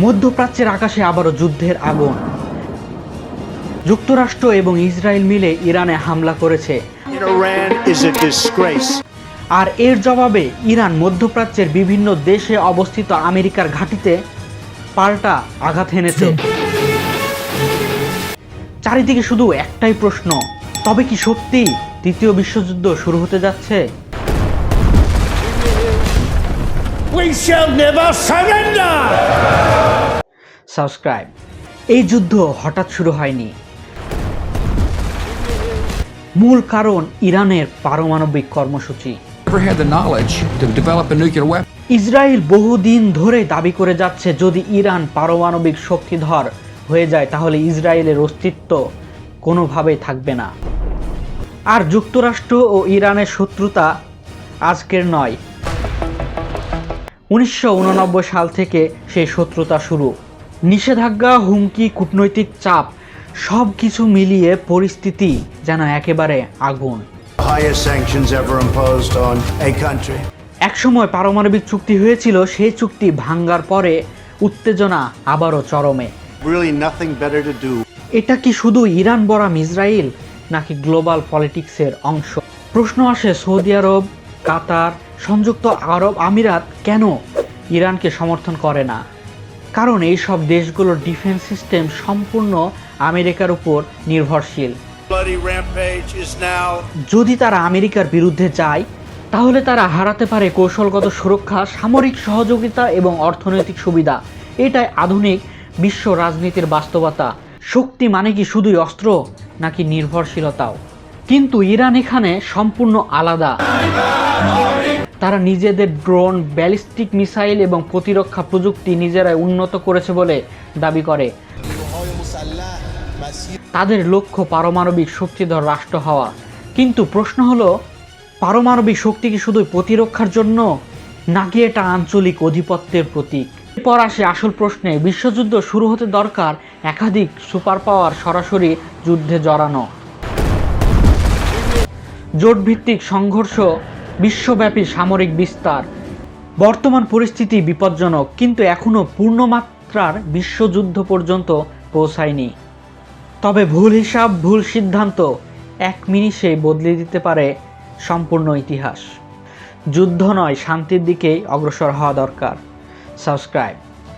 মধ্যপ্রাচ্যের আকাশে আবারও যুদ্ধের আগুন। যুক্তরাষ্ট্র এবং ইসরায়েল মিলে ইরানে হামলা করেছে, আর এর জবাবে ইরান মধ্যপ্রাচ্যের বিভিন্ন দেশে অবস্থিত আমেরিকার ঘাঁটিতে পাল্টা আঘাত হেনেছে। চারিদিকে শুধু একটাই প্রশ্ন, তবে কি সত্যি তৃতীয় বিশ্বযুদ্ধ শুরু হতে যাচ্ছে? সাবস্ক্রাইব। এই যুদ্ধ হঠাৎ শুরু হয়নি। মূল কারণ ইরানের পারমাণবিক কর্মসূচি। ইসরায়েল বহুদিন ধরে দাবি করে যাচ্ছে, যদি ইরান পারমাণবিক শক্তিধর হয়ে যায় তাহলে ইসরায়েলের অস্তিত্ব কোনোভাবেই থাকবে না। আর যুক্তরাষ্ট্র ও ইরানের শত্রুতা আজকের নয়, 1989 সাল থেকে সেই শত্রুতা শুরু। নিষেধাজ্ঞা, হুমকি, কূটনৈতিক চাপ সব কিছু মিলিয়ে পরিস্থিতি যেন একেবারে আগুন। একসময় পারমাণবিক চুক্তি হয়েছিল, সেই চুক্তি ভাঙ্গার পরে উত্তেজনা আবারও চরমে। এটা কি শুধু ইরান বনাম ইসরায়েল, নাকি গ্লোবাল পলিটিক্সের অংশ? প্রশ্ন আসে, সৌদি আরব, কাতার, সংযুক্ত আরব আমিরাত কেন ইরানকে সমর্থন করে না? কারণ এই সব দেশগুলোর ডিফেন্স সিস্টেম সম্পূর্ণ আমেরিকার উপর নির্ভরশীল। যদি তারা আমেরিকার বিরুদ্ধে যায় তাহলে তারা হারাতে পারে কৌশলগত সুরক্ষা, সামরিক সহযোগিতা এবং অর্থনৈতিক সুবিধা। এটাই আধুনিক বিশ্ব রাজনীতির বাস্তবতা। শক্তি মানে কি শুধুই অস্ত্র, নাকি নির্ভরশীলতাও? কিন্তু ইরান এখানে সম্পূর্ণ আলাদা। তারা নিজেদের ড্রোন, ব্যালিস্টিক মিসাইল এবং প্রতিরক্ষা প্রযুক্তি নিজেরাই উন্নত করেছে বলে দাবি করে। তাদের লক্ষ্য পারমাণবিক শক্তিধর রাষ্ট্র হওয়া। কিন্তু প্রশ্ন হলো, পারমাণবিক শক্তি কি শুধু প্রতিরক্ষার জন্য, নাকি এটা আঞ্চলিক আধিপত্যের প্রতীক? এরপর আসে আসল প্রশ্নে, বিশ্বযুদ্ধ শুরু হতে দরকার একাধিক সুপার পাওয়ার সরাসরি যুদ্ধে জড়ানো। জোটভিত্তিক সংঘর্ষ, বিশ্বব্যাপী সামরিক বিস্তার। বর্তমান পরিস্থিতি বিপজ্জনক, কিন্তু এখনও পূর্ণমাত্রার বিশ্বযুদ্ধ পর্যন্ত পৌঁছায়নি। তবে ভুল হিসাব, ভুল সিদ্ধান্ত এক মিনিটেই বদলে দিতে পারে সম্পূর্ণ ইতিহাস। যুদ্ধ নয়, শান্তির দিকেই অগ্রসর হওয়া দরকার। সাবস্ক্রাইব।